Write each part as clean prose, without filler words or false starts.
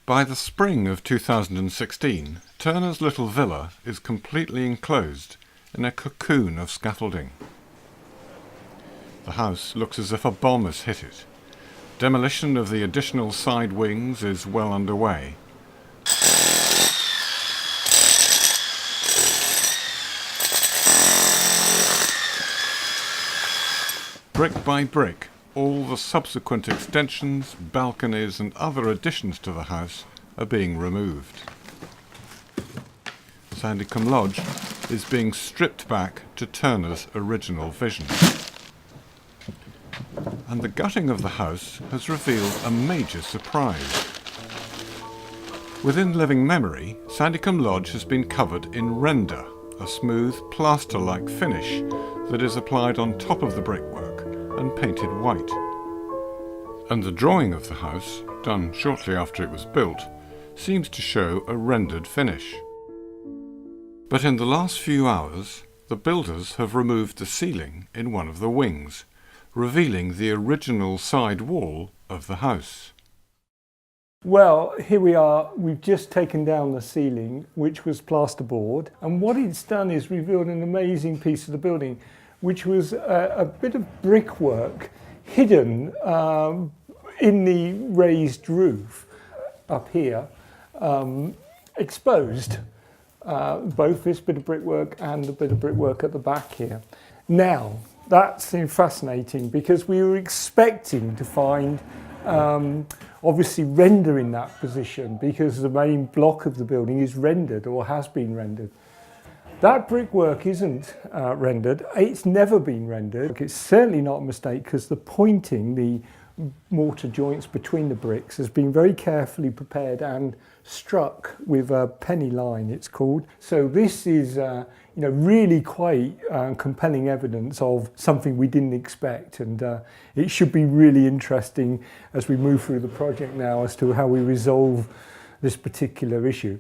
By the spring of 2016, Turner's little villa is completely enclosed in a cocoon of scaffolding. The house looks as if a bomb has hit it. Demolition of the additional side wings is well underway. Brick by brick, all the subsequent extensions, balconies and other additions to the house are being removed. Sandicombe Lodge is being stripped back to Turner's original vision. And the gutting of the house has revealed a major surprise. Within living memory, Sandicombe Lodge has been covered in render, a smooth plaster-like finish that is applied on top of the brickwork and painted white. And the drawing of the house, done shortly after it was built, seems to show a rendered finish. But in the last few hours, the builders have removed the ceiling in one of the wings, revealing the original side wall of the house. Well, here we are. We've just taken down the ceiling, which was plasterboard, and what it's done is revealed an amazing piece of the building, which was a bit of brickwork hidden in the raised roof up here, exposed. Both this bit of brickwork and the bit of brickwork at the back here. Now, that's fascinating because we were expecting to find obviously render in that position because the main block of the building is rendered or has been rendered. That brickwork isn't rendered. It's never been rendered. It's certainly not a mistake because the pointing, the mortar joints between the bricks has been very carefully prepared and struck with a penny line, it's called. So this is really quite compelling evidence of something we didn't expect, and it should be really interesting as we move through the project now as to how we resolve this particular issue.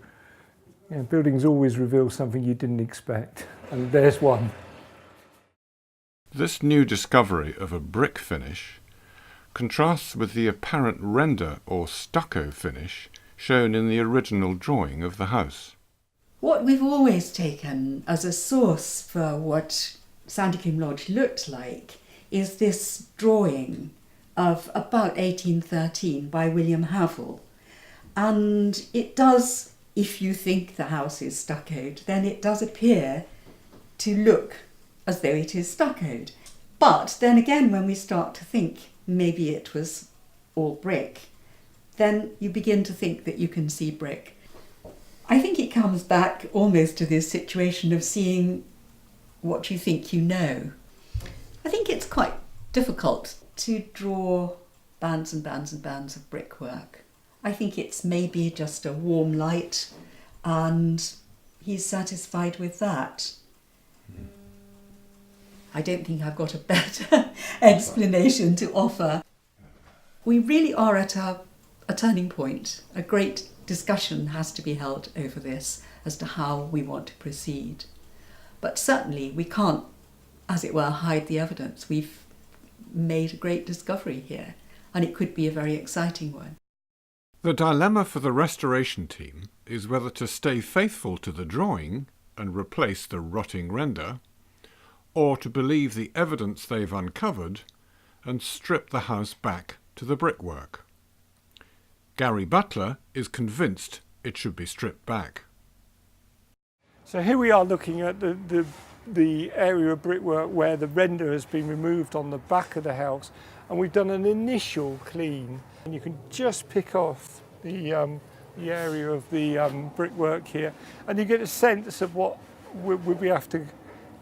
Buildings always reveal something you didn't expect, and there's one. This new discovery of a brick finish contrasts with the apparent render or stucco finish shown in the original drawing of the house. What we've always taken as a source for what Sandicombe Lodge looked like is this drawing of about 1813 by William Havell. And it does, if you think the house is stuccoed, then it does appear to look as though it is stuccoed. But then again, when we start to think maybe it was all brick, then you begin to think that you can see brick. I think it comes back almost to this situation of seeing what you think you know. I think it's quite difficult to draw bands and bands and bands of brickwork. I think it's maybe just a warm light and he's satisfied with that. I don't think I've got a better explanation to offer. We really are at a turning point. A great discussion has to be held over this as to how we want to proceed. But certainly we can't, as it were, hide the evidence. We've made a great discovery here, and it could be a very exciting one. The dilemma for the restoration team is whether to stay faithful to the drawing and replace the rotting render, or to believe the evidence they've uncovered and strip the house back to the brickwork. Gary Butler is convinced it should be stripped back. So here we are looking at the area of brickwork where the render has been removed on the back of the house, and we've done an initial clean, and you can just pick off the area of the brickwork here, and you get a sense of what we have to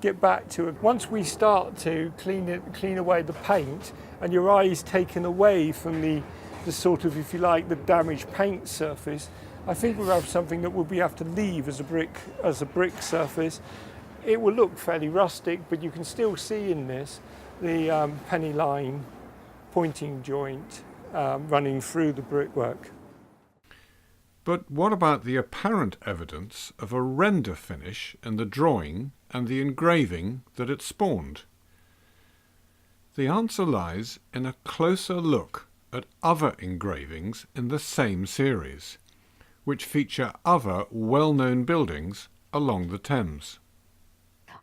get back to. Once we start to clean away the paint, and your eye is taken away from the sort of, if you like, the damaged paint surface, I think we'll have something that we have to leave as a brick surface. It will look fairly rustic, but you can still see in this the penny line pointing joint running through the brickwork. But what about the apparent evidence of a render finish in the drawing and the engraving that it spawned? The answer lies in a closer look at other engravings in the same series. which feature other well-known buildings along the Thames.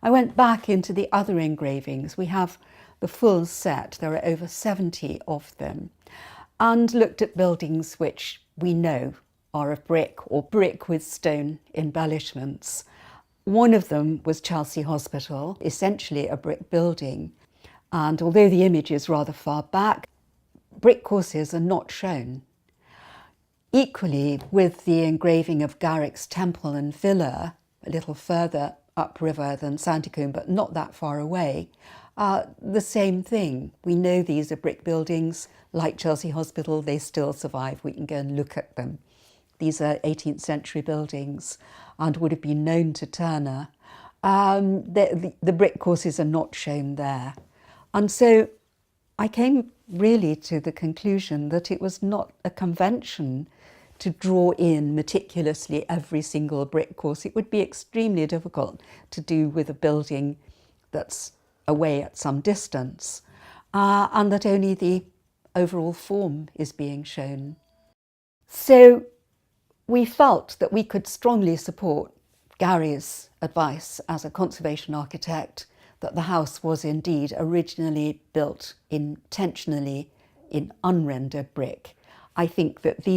I went back into the other engravings. We have the full set, there are over 70 of them, and looked at buildings which we know are of brick or brick with stone embellishments. One of them was Chelsea Hospital, essentially a brick building. And although the image is rather far back, brick courses are not shown. Equally, with the engraving of Garrick's Temple and Villa, a little further upriver than Sandycombe, but not that far away, the same thing. We know these are brick buildings. Like Chelsea Hospital, they still survive. We can go and look at them. These are 18th century buildings and would have been known to Turner. The brick courses are not shown there. And so I came really to the conclusion that it was not a convention to draw in meticulously every single brick course. It would be extremely difficult to do with a building that's away at some distance, and that only the overall form is being shown. So we felt that we could strongly support Gary's advice as a conservation architect that the house was indeed originally built intentionally in unrendered brick. I think that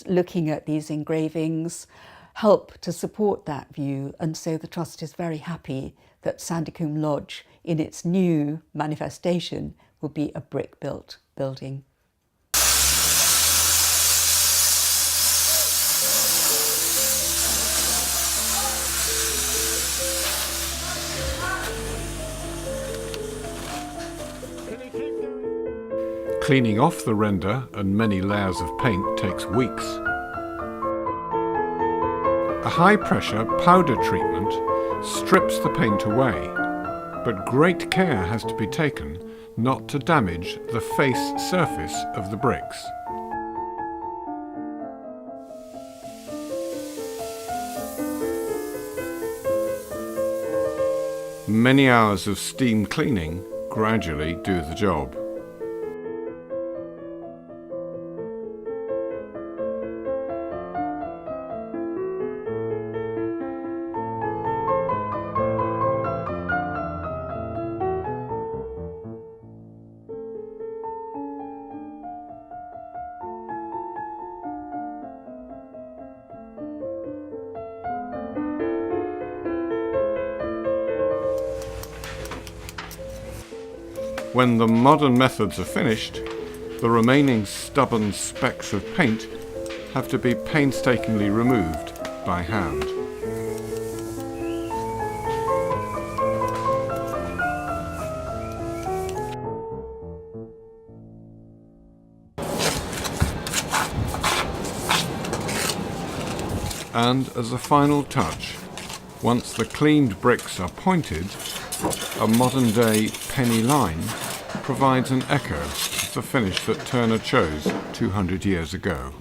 looking at these engravings help to support that view, and so the Trust is very happy that Sandycombe Lodge in its new manifestation will be a brick-built building. Cleaning off the render and many layers of paint takes weeks. A high-pressure powder treatment strips the paint away, but great care has to be taken not to damage the face surface of the bricks. Many hours of steam cleaning gradually do the job. When the modern methods are finished, the remaining stubborn specks of paint have to be painstakingly removed by hand. And as a final touch, once the cleaned bricks are pointed, a modern-day penny line provides an echo of the finish that Turner chose 200 years ago.